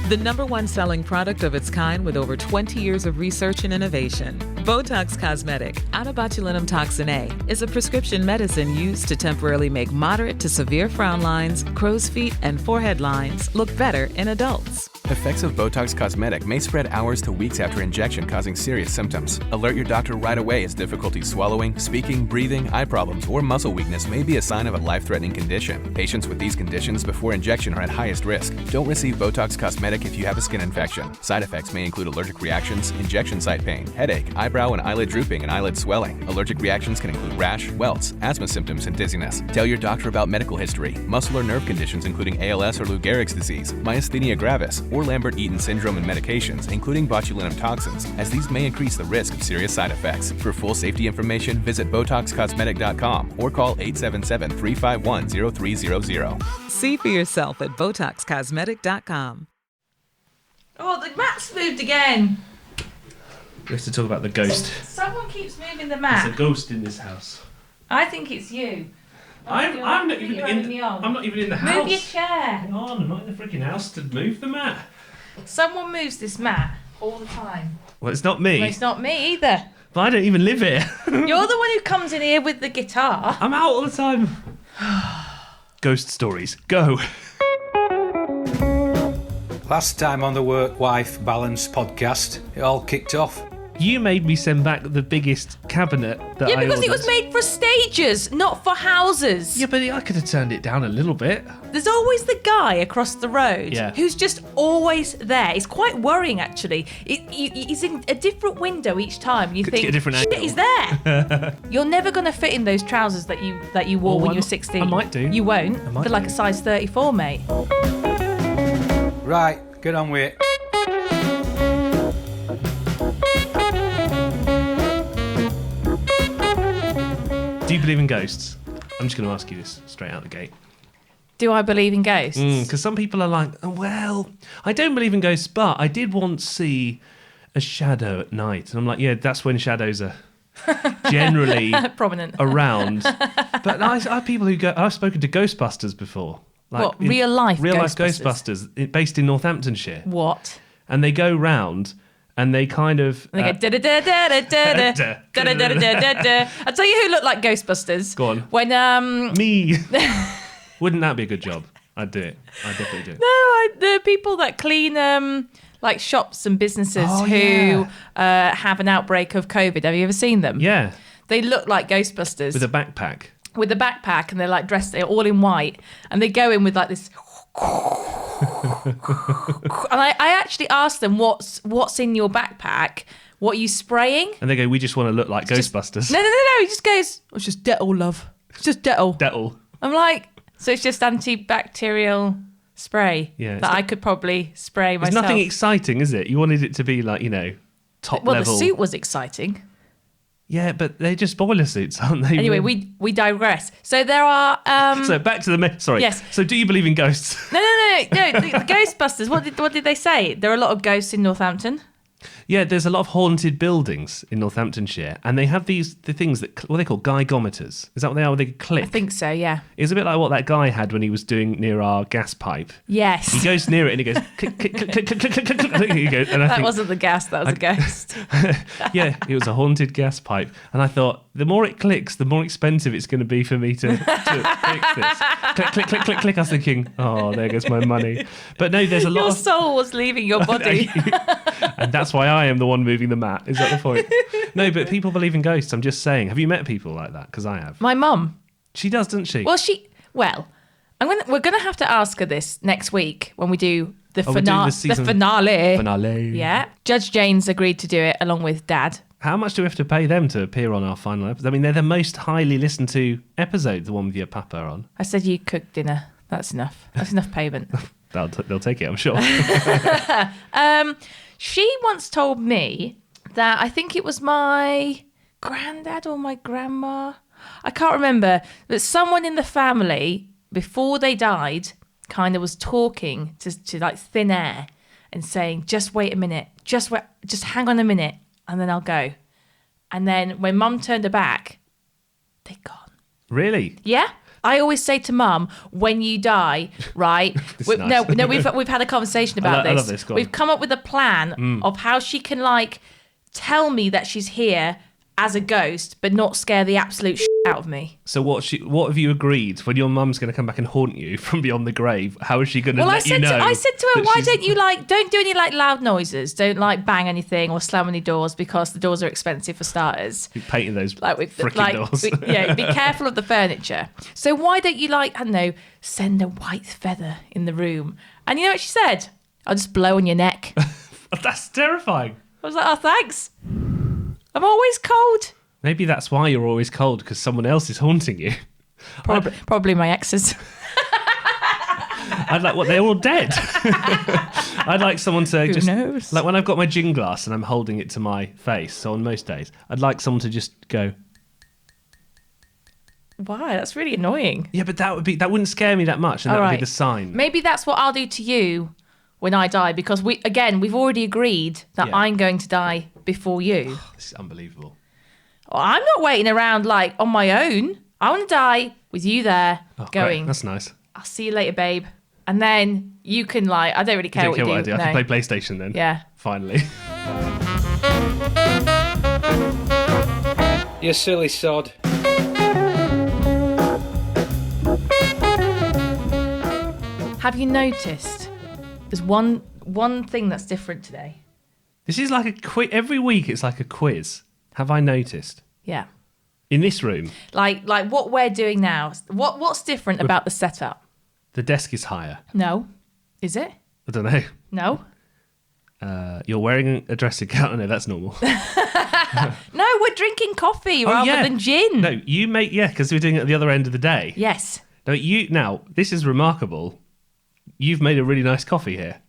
The #1 selling product of its kind with over 20 years of research and innovation. Botox Cosmetic, out of botulinum toxin A, is a prescription medicine used to temporarily make moderate to severe frown lines, crow's feet, and forehead lines look better in adults. Effects of Botox Cosmetic may spread hours to weeks after injection, causing serious symptoms. Alert your doctor right away as difficulty swallowing, speaking, breathing, eye problems, or muscle weakness may be a sign of a life-threatening condition. Patients with these conditions before injection are at highest risk. Don't receive Botox Cosmetic if you have a skin infection. Side effects may include allergic reactions, injection site pain, headache, eyebrow and eyelid drooping, and eyelid swelling. Allergic reactions can include rash, welts, asthma symptoms, and dizziness. Tell your doctor about medical history, muscle or nerve conditions including ALS or Lou Gehrig's disease, myasthenia gravis, or Lambert-Eaton syndrome and medications, including botulinum toxins, as these may increase the risk of serious side effects. For full safety information, visit BotoxCosmetic.com or call 877-351-0300. See for yourself at BotoxCosmetic.com. Oh, the mat's moved again. We have to talk about the ghost. Someone keeps moving the There's mat. a ghost in this house. I think it's you. I'm not even in the house. Move your chair. Hang on, I'm not in the freaking house to move the mat. Someone moves this mat all the time. Well, it's not me. Well, it's not me either. But I don't even live here. You're the one who comes in here with the guitar. I'm out all the time. Ghost stories, go. Last time on the Work-Wife Balance podcast, it all kicked off. You made me send back the biggest cabinet that I ordered. Yeah, because it was made for stages, not for houses. Yeah, but I could have turned it down a little bit. There's always the guy across the road Yeah. who's just always there. It's quite worrying, actually. He's in a different window each time. You Could think, get a different shit, angle." he's there. You're never going to fit in those trousers that you wore Oh, when I you were m- 16. I might do. You won't. I might They're like do. a size 34, mate. Right, get on with it. Do you believe in ghosts? I'm just going to ask you this straight out the gate. Do I believe in ghosts? Because some people are like, oh, well, I don't believe in ghosts, but I did once see a shadow at night. And I'm like, yeah, that's when shadows are generally Prominent. around. But I have people who go, I've spoken to Ghostbusters before. What, real life Real life Ghostbusters? based in Northamptonshire. What? And they go round and they kind of... They go da da da da da da da da da da da da. I'll tell you who looked like Ghostbusters. Go on. When Me. Wouldn't that be a good job? I'd do it. I'd definitely do it. the people that clean like shops and businesses Oh, who have an outbreak of COVID. Have you ever seen them? Yeah. They look like Ghostbusters With a backpack. with a backpack, and they're like dressed, they're all in white, and they go in with like this. And I actually asked them, what's in your backpack? What are you spraying? And they go, we just want to look like Ghostbusters. No. He just goes, it's just Dettol, love. It's just Dettol. Dettol. I'm like, so it's just antibacterial spray Yeah, that I could probably spray It's myself. nothing exciting, is it? You wanted it to be like, top Well, level. the suit was exciting. Yeah, but they're just boiler suits, aren't they? Anyway, we digress. So there are. So back to the sorry. Yes. So do you believe in ghosts? No. The Ghostbusters. What did they say? There are a lot of ghosts in Northampton. Yeah, there's a lot of haunted buildings in Northamptonshire, and they have the things that what they call geigometers. Is that what they are? Where they click. I think so. Yeah. It's a bit like what that guy had when he was doing near our gas pipe. Yes. He goes near it and he goes click click click click click click click click. click. He goes, and I That think, wasn't the gas. That was a ghost. yeah, it was a haunted gas pipe, and I thought the more it clicks, the more expensive it's going to be for me to fix this. Click click click click click. I was thinking, oh, there goes my money. But no, there's a lot Your of soul was leaving your body. and that's why I am the one moving the mat. Is that the point? No, but people believe in ghosts. I'm just saying. Have you met people like that? Because I have. My mum. She does, doesn't she? Well, we're gonna have to ask her this next week when we do the we're doing the finale. Finale. Yeah. Judge Jane's agreed to do it along with Dad. How much do we have to pay them to appear on our final episode? I mean, they're the most highly listened to episode, the one with your papa on. I said you cook dinner. That's enough. That's enough payment. They'll take it, I'm sure. She once told me that I think it was my granddad or my grandma. I can't remember. But someone in the family, before they died, kind of was talking to like thin air and saying, just wait a minute. Just hang on a minute and then I'll go. And then when Mum turned her back, they'd gone. Really? Yeah? I always say to Mum, when you die, right? Nice. No, we've had a conversation about I this. love this. Go on. We've come up with a plan of how she can like tell me that she's here as a ghost, but not scare the absolute shit out of me. So what have you agreed when your mum's going to come back and haunt you from beyond the grave? How is she going to let you know? I said to her, that why she's- don't do any like loud noises. Don't like bang anything or slam any doors because the doors are expensive for starters. You're painting those With frickin' doors. Be careful of the furniture. So why don't you I don't know, send a white feather in the room? And you know what she said? I'll just blow on your neck. That's terrifying. I was like, oh, thanks. I'm always cold. Maybe that's why you're always cold, because someone else is haunting you. Probably my exes. I'd like, what, they're all dead? I'd like someone to Who just... knows? Like when I've got my gin glass and I'm holding it to my face, so on most days, I'd like someone to just go... Why? That's really annoying. Yeah, but that wouldn't scare me that much, and that would be the sign. Maybe that's what I'll do to you when I die, because we've already agreed that Yeah. I'm going to die before you. This is unbelievable. I'm not waiting around like on my own. I want to die with you there Oh, great. going, That's nice. I'll see you later, babe. And then you can like, I don't really care, I don't care what I do. I No. can play PlayStation then. Yeah. Finally. You silly sod. Have you noticed there's one thing that's different today? This is like a quiz. Every week it's like a quiz. Have I noticed? Yeah. In this room, Like what we're doing now. What's different about the setup? the desk is higher. No. Is it? I don't know. No. You're wearing a dressing gown. Oh, no, that's normal. No, we're drinking coffee rather than gin. No, you make... Yeah, because we're doing it at the other end of the day. Yes. No, now, this is remarkable. You've made a really nice coffee here.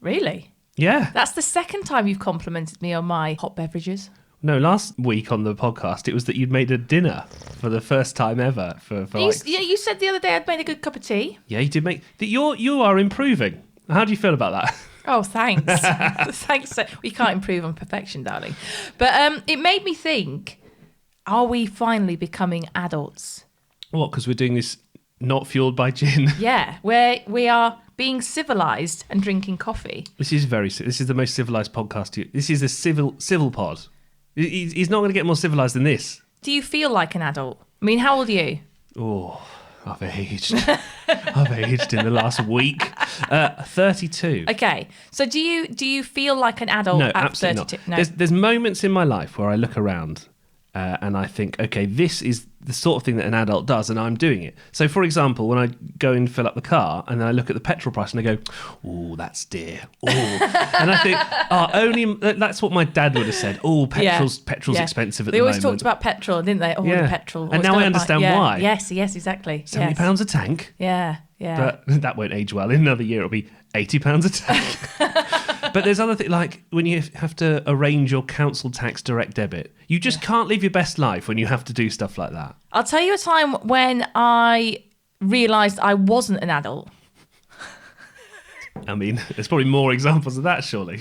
Really? Yeah. That's the second time you've complimented me on my hot beverages. No, last week on the podcast, it was that you'd made a dinner for the first time ever. You said the other day I'd made a good cup of tea. Yeah, you did make... You are improving. How do you feel about that? Oh, thanks. Thanks. We can't improve on perfection, darling. But it made me think, are we finally becoming adults? What, because we're doing this not fueled by gin? Yeah, where we are being civilized and drinking coffee. This is the most civilized podcast. This is a civil pod. He's not going to get more civilized than this. Do you feel like an adult? I mean, how old are you? Oh, I've aged. I've aged in the last week. 32. Okay, so do you feel like an adult No, at absolutely 32? not. No. There's moments in my life where I look around and I think, okay, this is the sort of thing that an adult does, and I'm doing it. So, for example, when I go and fill up the car, and then I look at the petrol price, and I go, "Oh, that's dear." Oh, and I think, that's what my dad would have said. Oh, petrol's Yeah. expensive at They the always moment. talked about petrol, didn't they? Oh, Yeah. the petrol. And Oh, it's now I gonna understand yeah. why. Yes, exactly. £70 a tank. Yeah. But that won't age well. In another year, it'll be £80 a tank. But there's other things, like when you have to arrange your council tax direct debit. You just can't live your best life when you have to do stuff like that. I'll tell you a time when I realised I wasn't an adult. I mean, there's probably more examples of that, surely.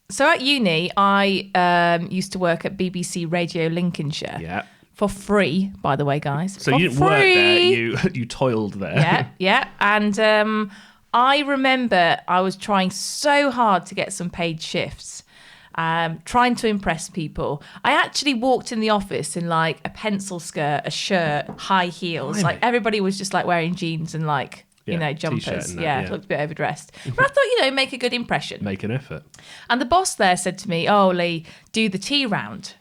So at uni, I used to work at BBC Radio Lincolnshire. Yeah. For free, by the way, guys. So For you didn't work there, free. you toiled there. Yeah. And I remember I was trying so hard to get some paid shifts, trying to impress people. I actually walked in the office in like a pencil skirt, a shirt, high heels. Blimey. Like everybody was just like wearing jeans and like, Yeah, jumpers. t-shirt and that, yeah, yeah. looked a bit overdressed. But I thought, make a good impression. Make an effort. And the boss there said to me, "Oh, Leigh, do the tea round."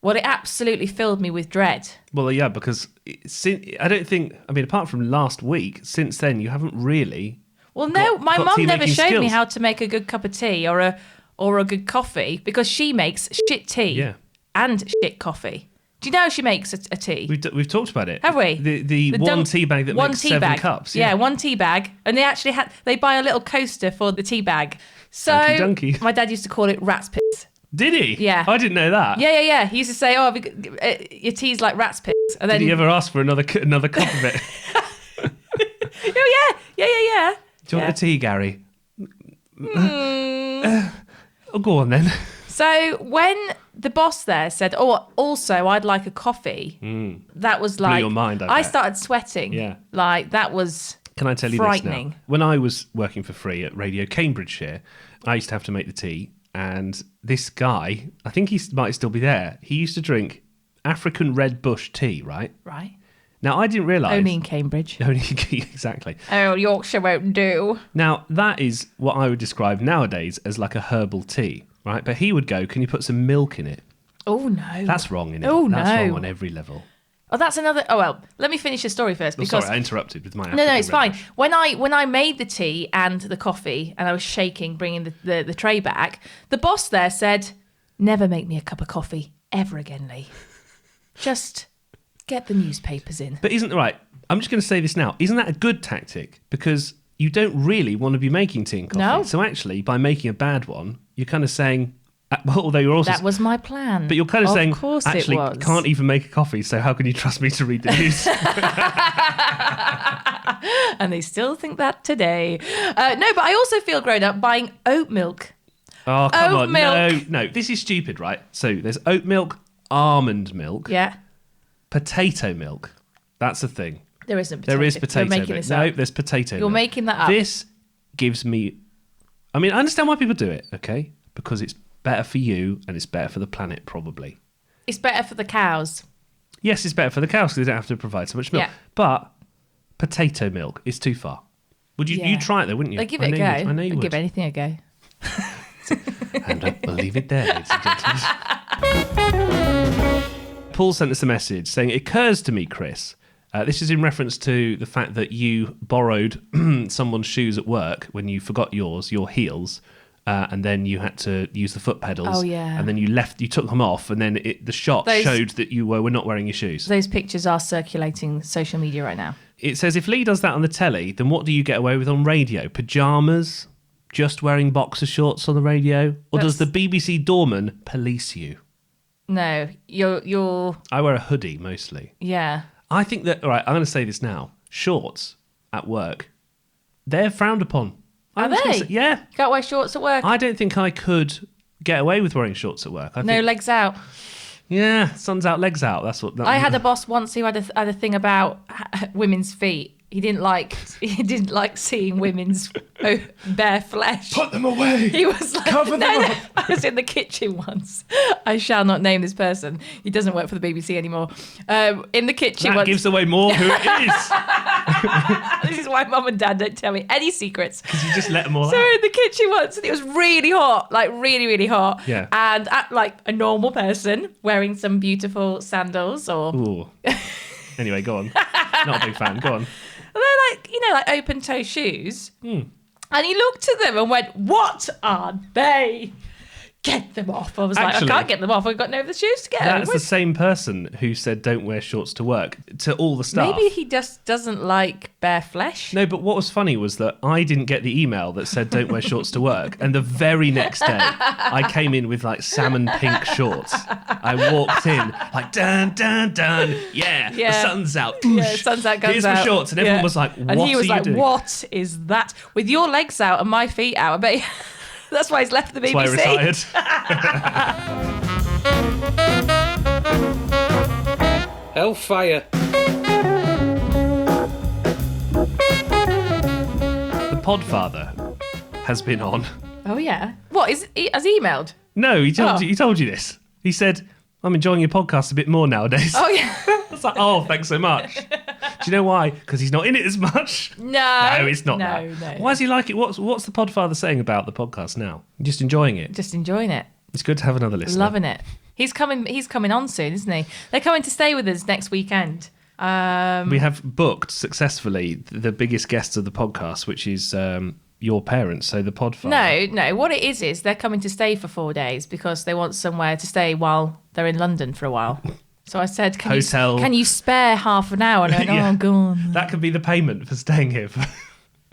Well, it absolutely filled me with dread. Well, yeah, because apart from last week, since then, you haven't really... Well, no, my got mum tea never making showed me skills. how to make a good cup of tea or a good coffee because she makes shit tea Yeah. and shit coffee. Do you know how she makes a tea? We've talked about it. Have we? The one tea bag that makes 7 cups. Yeah, one tea bag. And they actually they buy a little coaster for the tea bag. So Donkey donkey. my dad used to call it rat's piss. Did he? Yeah. I didn't know that. Yeah. He used to say, "Oh, your tea's like rat's piss." And then Did he ever ask for another cup of it? Oh yeah. Do you want a tea, Gary? Oh, go on then. So when the boss there said, "Oh, also I'd like a coffee." That was like your mind, I I bet. started sweating. Yeah. Like that was Can I tell you frightening. this now? When I was working for free at Radio Cambridgeshire, I used to have to make the tea. And this guy, I think he might still be there, he used to drink African red bush tea, right? Right. Now, I didn't realise... Only in Cambridge. Exactly. Oh, Yorkshire won't do. Now, that is what I would describe nowadays as like a herbal tea, right? But he would go, can you put some milk in it? Oh, no. That's wrong, isn't it? Oh, That's no. wrong on every level. Oh, that's another... Oh, well, let me finish the story first. Because Sorry, I interrupted with my No, African it's red fine. bush. When I made the tea and the coffee and I was shaking, bringing the tray back, the boss there said, "Never make me a cup of coffee ever again, Leigh. Just get the newspapers in." But right, I'm just going to say this now. Isn't that a good tactic? Because you don't really want to be making tea and coffee. No. So actually, by making a bad one, you're kind of saying... although you're also... That was my plan. But you're kind of saying, course actually, it was. can't even make a coffee, so how can you trust me to read the news? And they still think that today. No, but I also feel grown up buying oat milk. Oh, come Oat on. milk. No, this is stupid, right? So there's oat milk, almond milk, Yeah, potato milk. That's a thing. there isn't potato. There is potato You're making milk. this No, up. there's potato You're milk. making that up. This gives me... I mean, I understand why people do it, okay? Because it's better for you and it's better for the planet, probably. It's better for the cows. Yes, it's better for the cows because they don't have to provide so much milk. Yeah. But potato milk is too far. Would you? Yeah. You'd try it though, wouldn't you? I'd give it a know go. you would. I know you I'd would. give anything a go. And we'll leave it there, ladies and gentlemen. Paul sent us a message saying, "It occurs to me, Chris." This is in reference to the fact that you borrowed someone's shoes at work when you forgot your heels, and then you had to use the foot pedals. Oh, yeah. And then you took them off, and then the shot Those- showed that you were not wearing your shoes. Those pictures are circulating social media right now. It says, if Leigh does that on the telly, then what do you get away with on radio? Pyjamas? Just wearing boxer shorts on the radio? Or does the BBC doorman police you? No, you're I wear a hoodie mostly. yeah. I think that, all right, I'm going to say this now. Shorts at work, they're frowned upon. Are I'm just gonna they? say- yeah. You can't wear shorts at work. I don't think I could get away with wearing shorts at work. I No think, legs out. yeah, sun's out, legs out. That's what. I had a boss once who had a thing about women's feet. He didn't like seeing women's bare flesh. Put them away. He was like, Cover them up. I was in the kitchen once. I shall not name this person. He doesn't work for the BBC anymore. In the kitchen That once. gives away more who it is. This is why mum and dad don't tell me any secrets. Because you just let them all So out. in the kitchen once, and it was really hot, like really, really hot. Yeah. And like a normal person wearing some beautiful sandals or Ooh. Anyway, go on. Not a big fan. Go on. they're like, like open toe shoes. Hmm. And he looked at them and went, "What are they? Get them off." I was Actually, like, I can't get them off. I've got no other shoes to get. That's Wait, the same person who said don't wear shorts to work to all the staff. maybe he just doesn't like bare flesh. No, but what was funny was that I didn't get the email that said don't wear shorts to work. And the very next day, I came in with like salmon pink shorts. I walked in like, dun, dun, dun. Yeah, the Yeah. sun's out. Yeah, sun's out, guns Here's out. my shorts. And everyone Yeah. was like, what And he was are like, you doing? "What is that? With your legs out and my feet out." I bet that's why he's left the BBC. That's why I retired. Hellfire. The Podfather has been on. Oh yeah. What has he emailed? No, he told, Oh. you, he told you this. He said, I'm enjoying your podcast a bit more nowadays. Oh yeah. I was like, oh, thanks so much. Do you know why? Because he's not in it as much. No. No, it's not No, that. no. Why does he like it? What's the Podfather saying about the podcast now? Just enjoying it. Just enjoying it. It's good to have another listener. Loving it. He's coming on soon, isn't he? They're coming to stay with us next weekend. We have booked successfully the biggest guests of the podcast, which is your parents, so the Podfather. No. What it is they're coming to stay for 4 days because they want somewhere to stay while they're in London for a while. So I said, Hotel. Can you spare half an hour? And I went, Yeah. oh, go on. That could be the payment for staying here.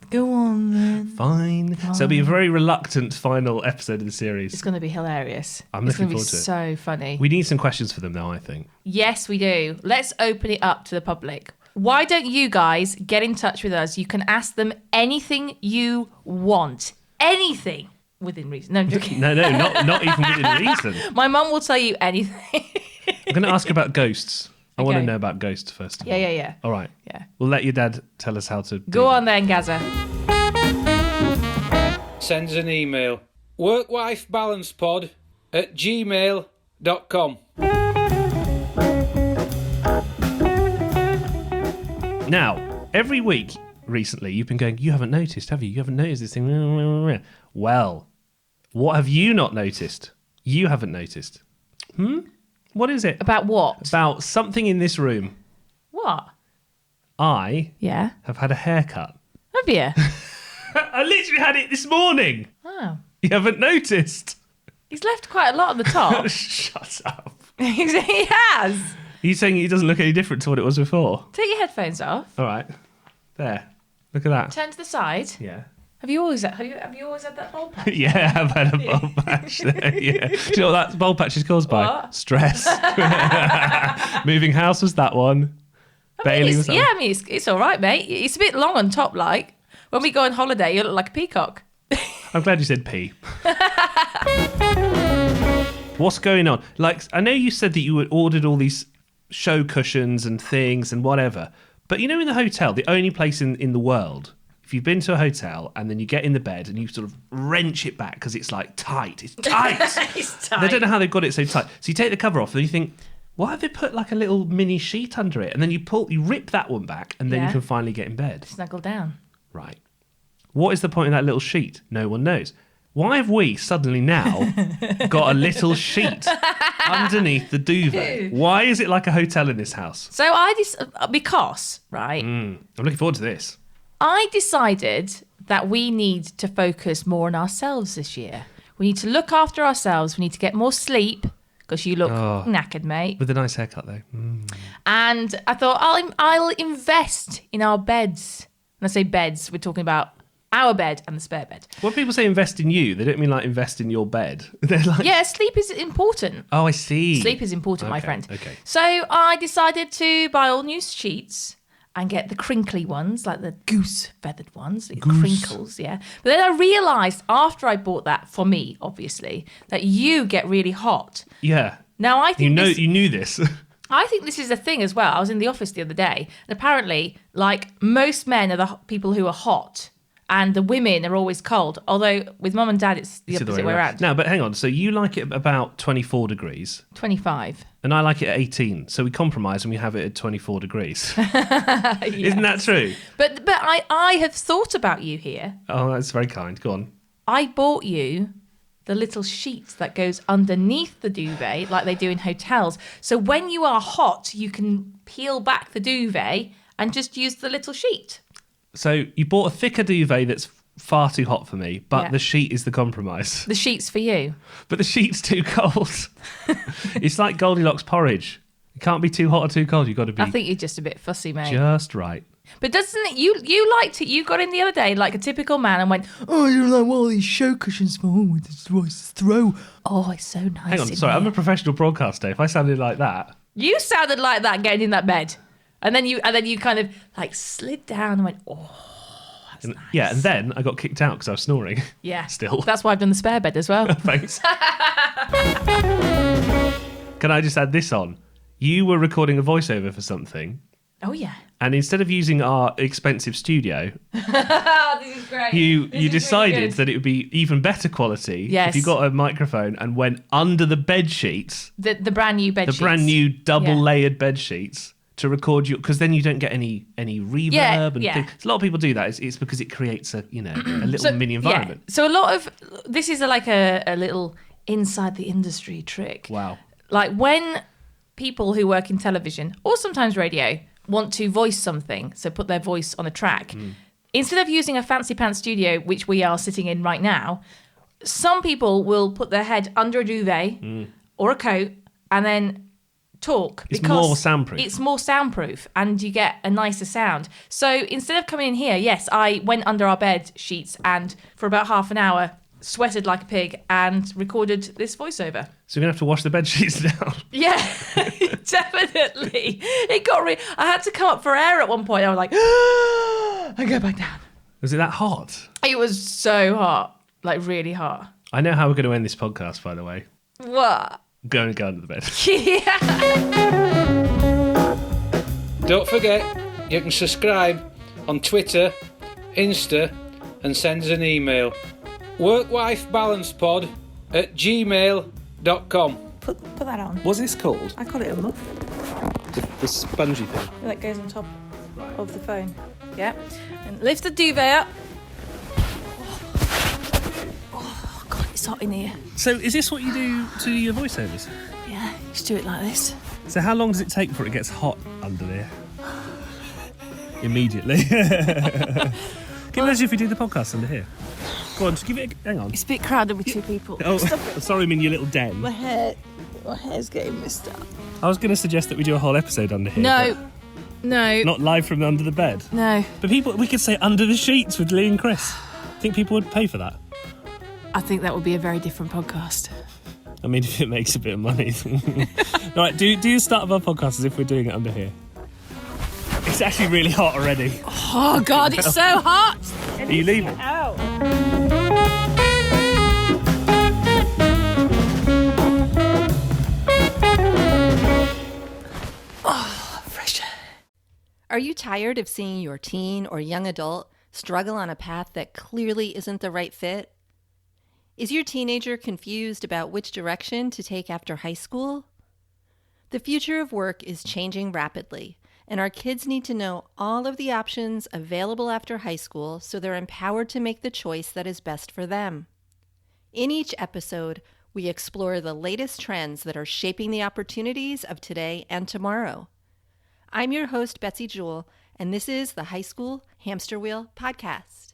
Go on then. Fine. So it'll be a very reluctant final episode of the series. It's going to be hilarious. I'm it's looking going to be forward to it. so funny. We need some questions for them now, I think. Yes, we do. Let's open it up to the public. Why don't you guys get in touch with us? You can ask them anything you want. Anything. Within reason. No, I'm joking. No, not even within reason. My mum will tell you anything. I'm going to ask about ghosts. I want to Okay. know about ghosts first of all. Yeah. All right. Yeah. We'll let your dad tell us how to do Go that. on then, Gaza. Send us an email. workwifebalancepod@gmail.com. Now, every week recently, you've been going, you haven't noticed, have you? You haven't noticed this thing. Well, what have you not noticed? You haven't noticed. What is it? About what? About something in this room. What? I Yeah. have had a haircut. Have you? I literally had it this morning. Oh. You haven't noticed. He's left quite a lot on the top. Shut up. He has. Are you saying it doesn't look any different to what it was before? Take your headphones off. All right. There. Look at that. Turn to the side. Yeah. Have you always had that bald patch? Yeah, I've had a bulb patch there. Yeah. Do you know what that bulb patch is caused by? What? Stress. Moving house was that one. Bailey was that one. I mean, it's all right, mate. It's a bit long on top, like. When we go on holiday, you look like a peacock. I'm glad you said pee. What's going on? Like, I know you said that you had ordered all these show cushions and things and whatever, but you know, in the hotel, the only place in the world, if you've been to a hotel and then you get in the bed and you sort of wrench it back because it's like tight. It's tight. It's tight. They don't know how they've got it so tight. So you take the cover off and you think, why have they put like a little mini sheet under it? And then you rip that one back and then you Yeah. can finally get in bed. Snuggle down. Right. What is the point of that little sheet? No one knows. Why have we suddenly now got a little sheet underneath the duvet? Why is it like a hotel in this house? So because, right, I'm looking forward to this. I decided that we need to focus more on ourselves this year. We need to look after ourselves. We need to get more sleep because you look knackered, mate. With a nice haircut, though. And I thought I'll invest in our beds. When I say beds, we're talking about our bed and the spare bed. When people say invest in you, they don't mean like invest in your bed. They're like, Yeah, sleep is important. oh, I see. Sleep is important, my Okay, friend. okay. So I decided to buy all new sheets and get the crinkly ones, like the goose feathered ones, the crinkles, yeah. But then I realised after I bought that, for me, obviously, that you get really hot. Yeah. Now I think You knew this. I think this is a thing as well. I was in the office the other day, and apparently, like, most men are the people who are hot, and the women are always cold. Although with mum and dad, it's the opposite way around. No, but hang on. So you like it about 24 degrees, 25. and I like it at 18. So we compromise and we have it at 24 degrees. Isn't that true? But I have thought about you here. Oh, that's very kind. Go on. I bought you the little sheet that goes underneath the duvet, like they do in hotels. So when you are hot, you can peel back the duvet and just use the little sheet. So you bought a thicker duvet that's far too hot for me, but Yeah. the sheet is the compromise. The sheet's for you. But the sheet's too cold. It's like Goldilocks porridge. It can't be too hot or too cold. You've got to be I think you're just a bit fussy, mate. just right. But doesn't it? You liked it. You got in the other day like a typical man and went, "Oh, you like what all these show cushions for? Oh, it's throw. Oh, it's so nice." Hang on, in sorry, I'm here." a professional broadcaster. If I sounded like that, You sounded like that getting in that bed, and then you kind of like slid down and went, "Oh, yeah, and then I got kicked out because I was snoring. yeah." Still. That's why I've done the spare bed as well. Thanks. Can I just add this on? You were recording a voiceover for something, Oh yeah. and instead of using our expensive studio, Oh, this is great. you decided that it would be even better quality Yes. if you got a microphone and went under the bed sheets, the brand new bed the sheets. brand new double Yeah. layered bed sheets, to record you, because then you don't get any reverb Yeah, and yeah. things. A lot of people do that. It's because it creates a little mini environment. Yeah. So a lot of this is like a little inside the industry trick. Wow. Like when people who work in television or sometimes radio want to voice something, so put their voice on a track, instead of using a fancy pants studio, which we are sitting in right now, some people will put their head under a duvet or a coat and then talk. It's because more soundproof. It's more soundproof and you get a nicer sound. So instead of coming in here, yes, I went under our bed sheets and for about half an hour sweated like a pig and recorded this voiceover. So you're going to have to wash the bed sheets down. Yeah, definitely. It got I had to come up for air at one point. I was like, and go back down. Was it that hot? It was so hot. Like really hot. I know how we're going to end this podcast, by the way. What? Go under the bed. Yeah. Don't forget, you can subscribe on Twitter, Insta, and send us an email. work-life-balance-pod@gmail.com. Put that on. What's this called? I call it a muff. The spongy thing. That goes on top of the phone. Yeah. And lift the duvet up. Oh, God, it's hot in here. So is this what you do to your voiceovers? Yeah, just do it like this. So how long does it take before it gets hot under there? Immediately. Can you imagine if we do the podcast under here? Go on, just give it hang on. It's a bit crowded with two people. Oh, sorry, I mean your little den. My hair's getting messed up. I was going to suggest that we do a whole episode under here. No. but Not live from under the bed. No. But we could say under the sheets with Leigh and Chris. Think people would pay for that? I think that would be a very different podcast. I mean, if it makes a bit of money. All right, do the start of our podcast as if we're doing it under here. It's actually really hot already. Oh, God, it's so hot. Are you leaving? Ow. Oh, fresh air. Are you tired of seeing your teen or young adult struggle on a path that clearly isn't the right fit? Is your teenager confused about which direction to take after high school? The future of work is changing rapidly, and our kids need to know all of the options available after high school so they're empowered to make the choice that is best for them. In each episode, we explore the latest trends that are shaping the opportunities of today and tomorrow. I'm your host, Betsy Jewell, and this is the High School Hamster Wheel Podcast.